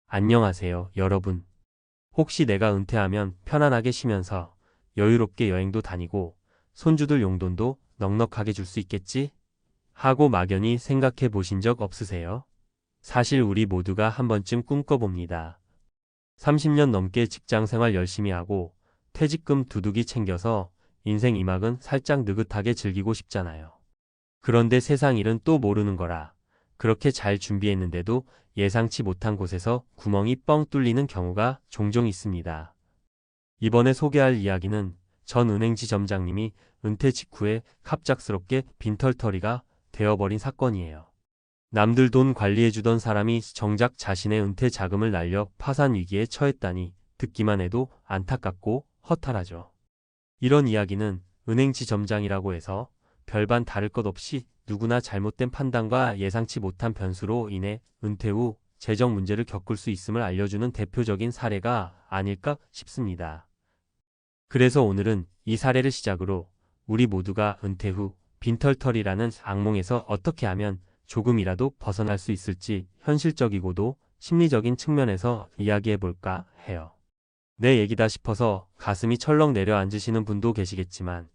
안녕하세요, 여러분. 혹시 내가 은퇴하면 편안하게 쉬면서 여유롭게 여행도 다니고 손주들 용돈도 넉넉하게 줄 수 있겠지? 하고 막연히 생각해 보신 적 없으세요? 사실 우리 모두가 한 번쯤 꿈꿔봅니다. 30년 넘게 직장 생활 열심히 하고 퇴직금 두둑이 챙겨서 인생 2막은 살짝 느긋하게 즐기고 싶잖아요. 그런데 세상 일은 또 모르는 거라. 그렇게 잘 준비했는데도 예상치 못한 곳에서 구멍이 뻥 뚫리는 경우가 종종 있습니다. 이번에 소개할 이야기는 전 은행지 점장님이 은퇴 직후에 갑작스럽게 빈털터리가 되어버린 사건이에요. 남들 돈 관리해주던 사람이 정작 자신의 은퇴 자금을 날려 파산 위기에 처했다니 듣기만 해도 안타깝고 허탈하죠. 이런 이야기는 은행지 점장이라고 해서 별반 다를 것 없이 누구나 잘못된 판단과 예상치 못한 변수로 인해 은퇴 후 재정 문제를 겪을 수 있음을 알려주는 대표적인 사례가 아닐까 싶습니다. 그래서 오늘은 이 사례를 시작으로 우리 모두가 은퇴 후 빈털터리라는 악몽에서 어떻게 하면 조금이라도 벗어날 수 있을지 현실적이고도 심리적인 측면에서 이야기해 볼까 해요. 내 얘기다 싶어서 가슴이 철렁 내려앉으시는 분도 계시겠지만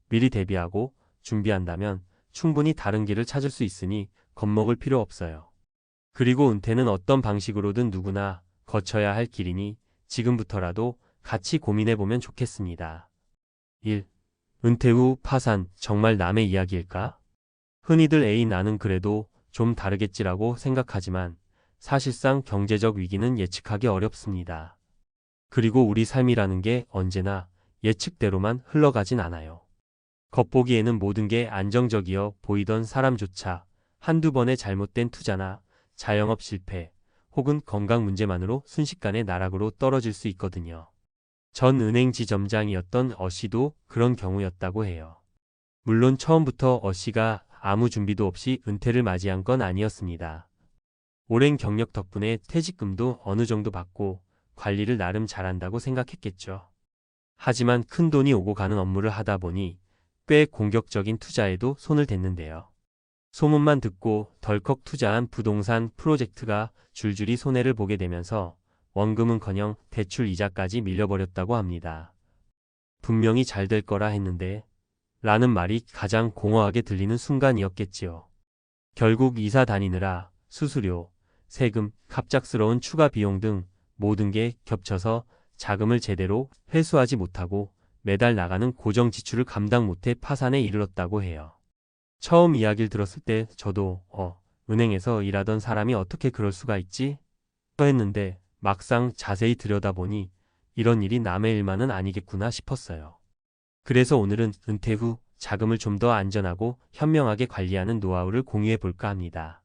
미리 대비하고 준비한다면 충분히 다른 길을 찾을 수 있으니 겁먹을 필요 없어요. 그리고 은퇴는 어떤 방식으로든 누구나 거쳐야 할 길이니 지금부터라도 같이 고민해보면 좋겠습니다. 1. 은퇴 후 파산, 정말 남의 이야기일까? 흔히들 에이 나는 그래도 좀 다르겠지라고 생각하지만 사실상 경제적 위기는 예측하기 어렵습니다. 그리고 우리 삶이라는 게 언제나 예측대로만 흘러가진 않아요. 겉보기에는 모든 게 안정적이어 보이던 사람조차 한두 번의 잘못된 투자나 자영업 실패 혹은 건강 문제만으로 순식간에 나락으로 떨어질 수 있거든요. 전 은행지 점장이었던 어씨도 그런 경우였다고 해요. 물론 처음부터 어씨가 아무 준비도 없이 은퇴를 맞이한 건 아니었습니다. 오랜 경력 덕분에 퇴직금도 어느 정도 받고 관리를 나름 잘한다고 생각했겠죠. 하지만 큰 돈이 오고 가는 업무를 하다 보니 꽤 공격적인 투자에도 손을 댔는데요. 소문만 듣고 덜컥 투자한 부동산 프로젝트가 줄줄이 손해를 보게 되면서 원금은커녕 대출 이자까지 밀려버렸다고 합니다. 분명히 잘 될 거라 했는데 라는 말이 가장 공허하게 들리는 순간이었겠지요. 결국 이사 다니느라 수수료, 세금, 갑작스러운 추가 비용 등 모든 게 겹쳐서 자금을 제대로 회수하지 못하고 매달 나가는 고정 지출을 감당 못해 파산에 이르렀다고 해요. 처음 이야기를 들었을 때 저도 은행에서 일하던 사람이 어떻게 그럴 수가 있지? 했는데 막상 자세히 들여다보니 이런 일이 남의 일만은 아니겠구나 싶었어요. 그래서 오늘은 은퇴 후 자금을 좀 더 안전하고 현명하게 관리하는 노하우를 공유해 볼까 합니다.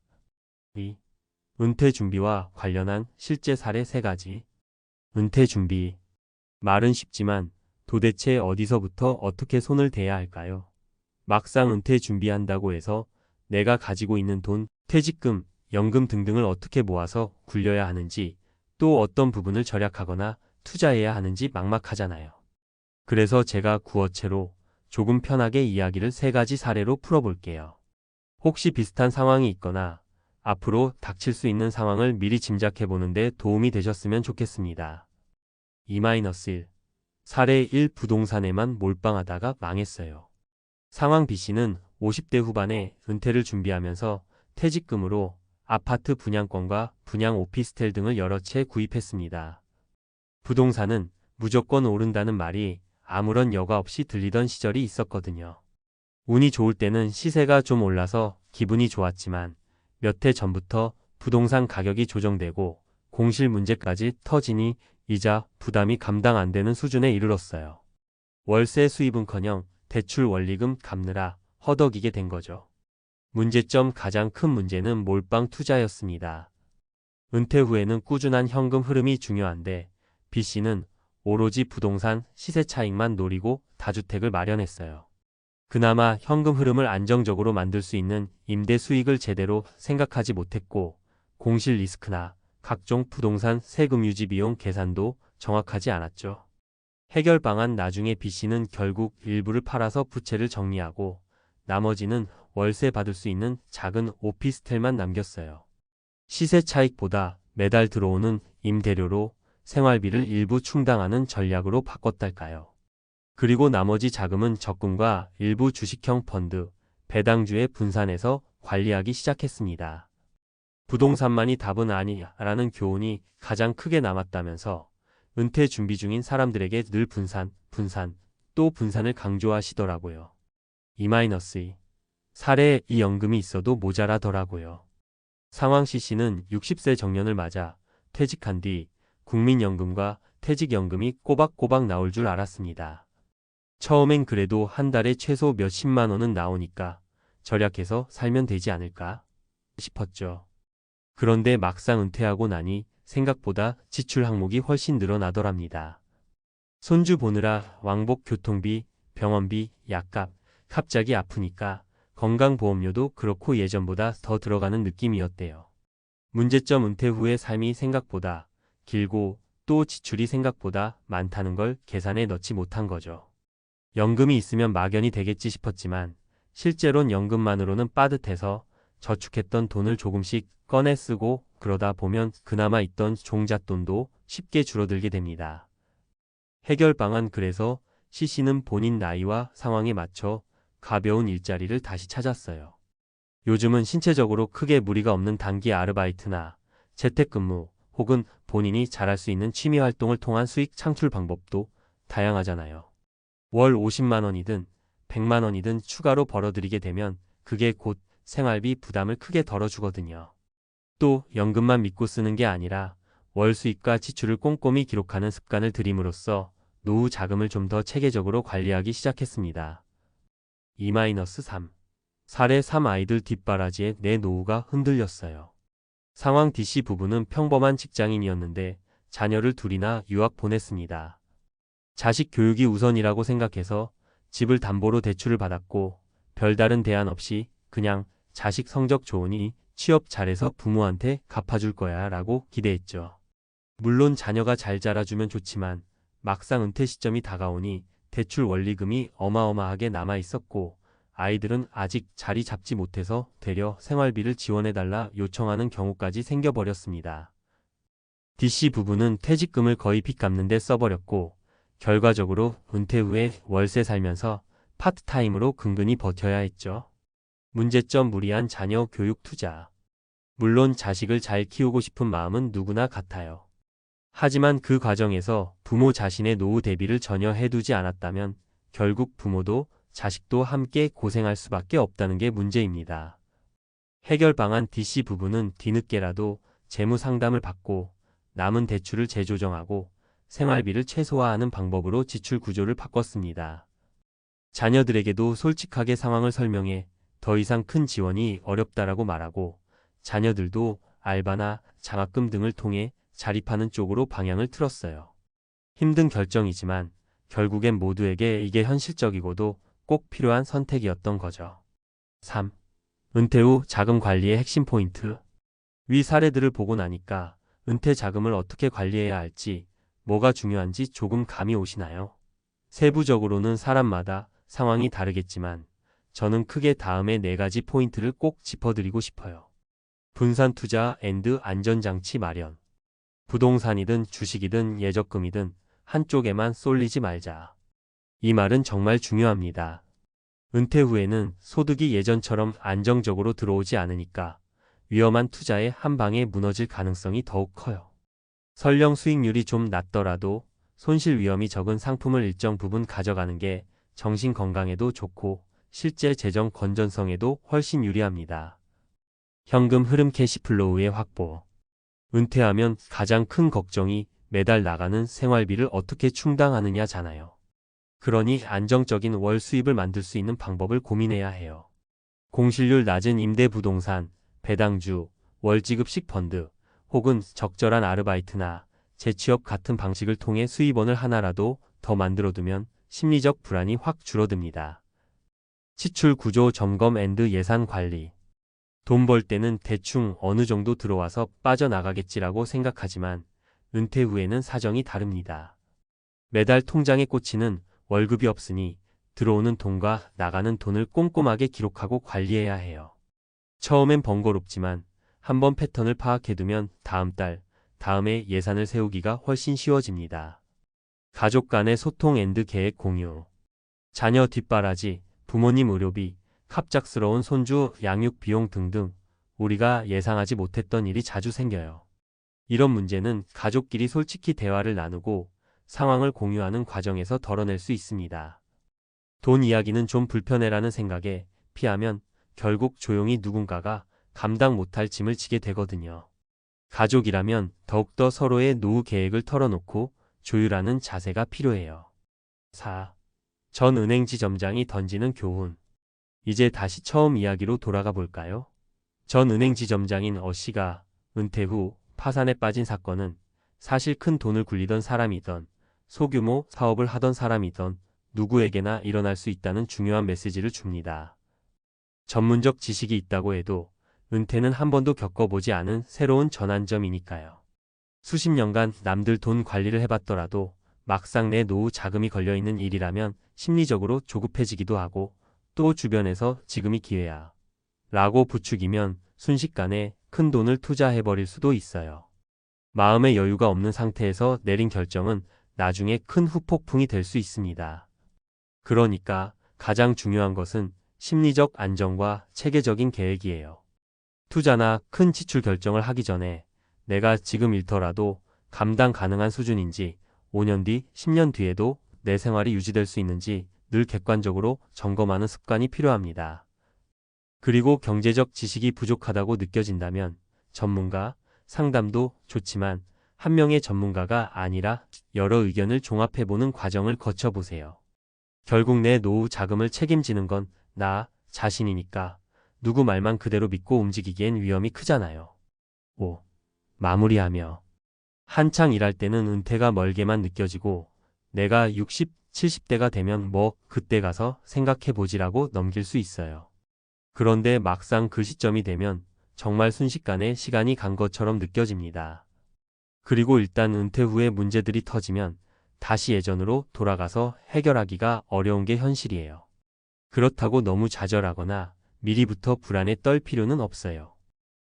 2. 은퇴 준비와 관련한 실제 사례 3가지. 은퇴 준비. 말은 쉽지만 도대체 어디서부터 어떻게 손을 대야 할까요? 막상 은퇴 준비한다고 해서 내가 가지고 있는 돈, 퇴직금, 연금 등등을 어떻게 모아서 굴려야 하는지, 또 어떤 부분을 절약하거나 투자해야 하는지 막막하잖아요. 그래서 제가 구어체로 조금 편하게 이야기를 3가지 사례로 풀어볼게요. 혹시 비슷한 상황이 있거나 앞으로 닥칠 수 있는 상황을 미리 짐작해보는 데 도움이 되셨으면 좋겠습니다. 2-1. 사례 1. 부동산에만 몰빵하다가 망했어요. 상황 B씨는 50대 후반에 은퇴를 준비하면서 퇴직금으로 아파트 분양권과 분양 오피스텔 등을 여러 채 구입했습니다. 부동산은 무조건 오른다는 말이 아무런 여과 없이 들리던 시절이 있었거든요. 운이 좋을 때는 시세가 좀 올라서 기분이 좋았지만 몇 해 전부터 부동산 가격이 조정되고 공실 문제까지 터지니 이자 부담이 감당 안 되는 수준에 이르렀어요. 월세 수입은커녕 대출 원리금 갚느라 허덕이게 된 거죠. 문제점 가장 큰 문제는 몰빵 투자였습니다. 은퇴 후에는 꾸준한 현금 흐름이 중요한데 B씨는 오로지 부동산 시세 차익만 노리고 다주택을 마련했어요. 그나마 현금 흐름을 안정적으로 만들 수 있는 임대 수익을 제대로 생각하지 못했고 공실 리스크나 각종 부동산 세금 유지 비용 계산도 정확하지 않았죠. 해결 방안 나중에 B씨는 결국 일부를 팔아서 부채를 정리하고 나머지는 월세 받을 수 있는 작은 오피스텔만 남겼어요. 시세 차익보다 매달 들어오는 임대료로 생활비를 일부 충당하는 전략으로 바꿨달까요. 그리고 나머지 자금은 적금과 일부 주식형 펀드, 배당주에 분산해서 관리하기 시작했습니다. 부동산만이 답은 아니라는 교훈이 가장 크게 남았다면서 은퇴 준비 중인 사람들에게 늘 분산, 또 분산을 강조하시더라고요. E-2 사례에 이 연금이 있어도 모자라더라고요. 상황 씨는 60세 정년을 맞아 퇴직한 뒤 국민연금과 퇴직연금이 꼬박꼬박 나올 줄 알았습니다. 처음엔 그래도 한 달에 최소 몇십만 원은 나오니까 절약해서 살면 되지 않을까 싶었죠. 그런데 막상 은퇴하고 나니 생각보다 지출 항목이 훨씬 늘어나더랍니다. 손주 보느라 왕복 교통비, 병원비, 약값, 갑자기 아프니까 건강보험료도 그렇고 예전보다 더 들어가는 느낌이었대요. 문제점 은퇴 후의 삶이 생각보다 길고 또 지출이 생각보다 많다는 걸 계산에 넣지 못한 거죠. 연금이 있으면 막연히 되겠지 싶었지만 실제론 연금만으로는 빠듯해서 저축했던 돈을 조금씩 꺼내 쓰고 그러다 보면 그나마 있던 종잣돈도 쉽게 줄어들게 됩니다. 해결 방안 그래서 씨는 본인 나이와 상황에 맞춰 가벼운 일자리를 다시 찾았어요. 요즘은 신체적으로 크게 무리가 없는 단기 아르바이트나 재택근무 혹은 본인이 잘할 수 있는 취미 활동을 통한 수익 창출 방법도 다양하잖아요. 월 50만 원이든 100만 원이든 추가로 벌어들이게 되면 그게 곧 생활비 부담을 크게 덜어주거든요. 또 연금만 믿고 쓰는 게 아니라 월 수입과 지출을 꼼꼼히 기록하는 습관을 들임으로써 노후 자금을 좀 더 체계적으로 관리하기 시작했습니다. E-3 사례 3 아이들 뒷바라지에 내 노후가 흔들렸어요. 상황 DC 부부는 평범한 직장인이었는데 자녀를 둘이나 유학 보냈습니다. 자식 교육이 우선이라고 생각해서 집을 담보로 대출을 받았고 별다른 대안 없이 그냥 자식 성적 좋으니 취업 잘해서 부모한테 갚아줄 거야 라고 기대했죠. 물론 자녀가 잘 자라주면 좋지만 막상 은퇴 시점이 다가오니 대출 원리금이 어마어마하게 남아 있었고 아이들은 아직 자리 잡지 못해서 되려 생활비를 지원해달라 요청하는 경우까지 생겨버렸습니다. DC 부부는 퇴직금을 거의 빚 갚는 데 써버렸고 결과적으로 은퇴 후에 월세 살면서 파트타임으로 근근히 버텨야 했죠. 문제점 무리한 자녀 교육 투자. 물론 자식을 잘 키우고 싶은 마음은 누구나 같아요. 하지만 그 과정에서 부모 자신의 노후 대비를 전혀 해두지 않았다면 결국 부모도 자식도 함께 고생할 수밖에 없다는 게 문제입니다. 해결 방안 DC 부부는 뒤늦게라도 재무 상담을 받고 남은 대출을 재조정하고 생활비를 최소화하는 방법으로 지출 구조를 바꿨습니다. 자녀들에게도 솔직하게 상황을 설명해 더 이상 큰 지원이 어렵다라고 말하고 자녀들도 알바나 장학금 등을 통해 자립하는 쪽으로 방향을 틀었어요. 힘든 결정이지만 결국엔 모두에게 이게 현실적이고도 꼭 필요한 선택이었던 거죠. 3. 은퇴 후 자금 관리의 핵심 포인트. 위 사례들을 보고 나니까 은퇴 자금을 어떻게 관리해야 할지, 뭐가 중요한지 조금 감이 오시나요? 세부적으로는 사람마다 상황이 다르겠지만 저는 크게 다음에 4가지 포인트를 꼭 짚어드리고 싶어요. 분산 투자 앤드 안전장치 마련. 부동산이든 주식이든 예적금이든 한쪽에만 쏠리지 말자. 이 말은 정말 중요합니다. 은퇴 후에는 소득이 예전처럼 안정적으로 들어오지 않으니까 위험한 투자에 한 방에 무너질 가능성이 더욱 커요. 설령 수익률이 좀 낮더라도 손실 위험이 적은 상품을 일정 부분 가져가는 게 정신 건강에도 좋고 실제 재정 건전성에도 훨씬 유리합니다. 현금 흐름 캐시플로우의 확보. 은퇴하면 가장 큰 걱정이 매달 나가는 생활비를 어떻게 충당하느냐잖아요. 그러니 안정적인 월 수입을 만들 수 있는 방법을 고민해야 해요. 공실률 낮은 임대부동산, 배당주, 월지급식 펀드, 혹은 적절한 아르바이트나 재취업 같은 방식을 통해 수입원을 하나라도 더 만들어두면 심리적 불안이 확 줄어듭니다. 지출 구조 점검 앤드 예산 관리. 돈 벌 때는 대충 어느 정도 들어와서 빠져나가겠지라고 생각하지만 은퇴 후에는 사정이 다릅니다. 매달 통장에 꽂히는 월급이 없으니 들어오는 돈과 나가는 돈을 꼼꼼하게 기록하고 관리해야 해요. 처음엔 번거롭지만 한번 패턴을 파악해두면 다음 달, 다음에 예산을 세우기가 훨씬 쉬워집니다. 가족 간의 소통 앤드 계획 공유. 자녀 뒷바라지, 부모님 의료비, 갑작스러운 손주 양육 비용 등등 우리가 예상하지 못했던 일이 자주 생겨요. 이런 문제는 가족끼리 솔직히 대화를 나누고 상황을 공유하는 과정에서 덜어낼 수 있습니다. 돈 이야기는 좀 불편해라는 생각에 피하면 결국 조용히 누군가가 감당 못할 짐을 지게 되거든요. 가족이라면 더욱더 서로의 노후 계획을 털어놓고 조율하는 자세가 필요해요. 4. 전 은행지 점장이 던지는 교훈. 이제 다시 처음 이야기로 돌아가 볼까요? 전 은행지 점장인 어 씨가 은퇴 후 파산에 빠진 사건은 사실 큰 돈을 굴리던 사람이던 소규모 사업을 하던 사람이던 누구에게나 일어날 수 있다는 중요한 메시지를 줍니다. 전문적 지식이 있다고 해도 은퇴는 한 번도 겪어보지 않은 새로운 전환점이니까요. 수십 년간 남들 돈 관리를 해봤더라도 막상 내 노후 자금이 걸려있는 일이라면 심리적으로 조급해지기도 하고 또 주변에서 지금이 기회야 라고 부추기면 순식간에 큰 돈을 투자해버릴 수도 있어요. 마음의 여유가 없는 상태에서 내린 결정은 나중에 큰 후폭풍이 될 수 있습니다. 그러니까 가장 중요한 것은 심리적 안정과 체계적인 계획이에요. 투자나 큰 지출 결정을 하기 전에 내가 지금 잃더라도 감당 가능한 수준인지 5년 뒤, 10년 뒤에도 내 생활이 유지될 수 있는지 늘 객관적으로 점검하는 습관이 필요합니다. 그리고 경제적 지식이 부족하다고 느껴진다면 전문가, 상담도 좋지만 한 명의 전문가가 아니라 여러 의견을 종합해보는 과정을 거쳐보세요. 결국 내 노후 자금을 책임지는 건 나 자신이니까 누구 말만 그대로 믿고 움직이기엔 위험이 크잖아요. 5. 마무리하며. 한창 일할 때는 은퇴가 멀게만 느껴지고 내가 60, 70대가 되면 뭐 그때 가서 생각해보지라고 넘길 수 있어요. 그런데 막상 그 시점이 되면 정말 순식간에 시간이 간 것처럼 느껴집니다. 그리고 일단 은퇴 후에 문제들이 터지면 다시 예전으로 돌아가서 해결하기가 어려운 게 현실이에요. 그렇다고 너무 좌절하거나 미리부터 불안에 떨 필요는 없어요.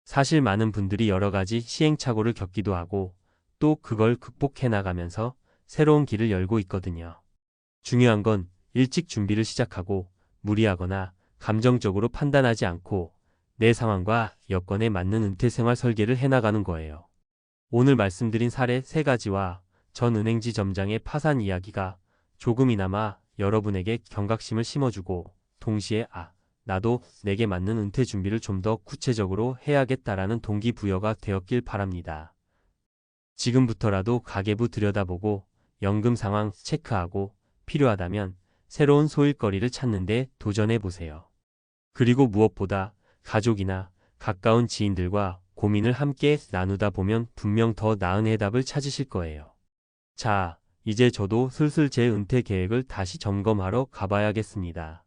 사실 많은 분들이 여러 가지 시행착오를 겪기도 하고 또 그걸 극복해 나가면서 새로운 길을 열고 있거든요. 중요한 건 일찍 준비를 시작하고 무리하거나 감정적으로 판단하지 않고 내 상황과 여건에 맞는 은퇴 생활 설계를 해나가는 거예요. 오늘 말씀드린 사례 3가지와 전 은행지 점장의 파산 이야기가 조금이나마 여러분에게 경각심을 심어주고 동시에 나도 내게 맞는 은퇴 준비를 좀 더 구체적으로 해야겠다라는 동기부여가 되었길 바랍니다. 지금부터라도 가계부 들여다보고 연금 상황 체크하고 필요하다면 새로운 소일거리를 찾는 데 도전해보세요. 그리고 무엇보다 가족이나 가까운 지인들과 고민을 함께 나누다 보면 분명 더 나은 해답을 찾으실 거예요. 자, 이제 저도 슬슬 제 은퇴 계획을 다시 점검하러 가봐야겠습니다.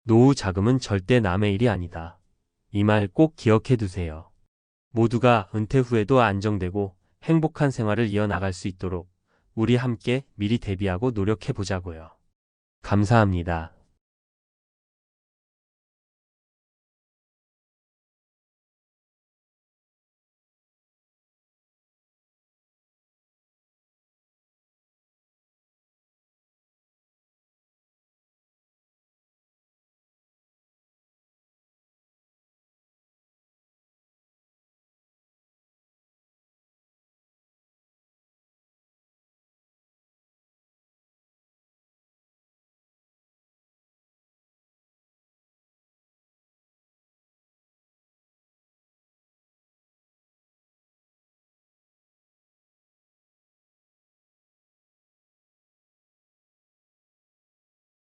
노후 자금은 절대 남의 일이 아니다. 이 말 꼭 기억해 두세요. 모두가 은퇴 후에도 안정되고 행복한 생활을 이어나갈 수 있도록 우리 함께 미리 대비하고 노력해 보자고요. 감사합니다.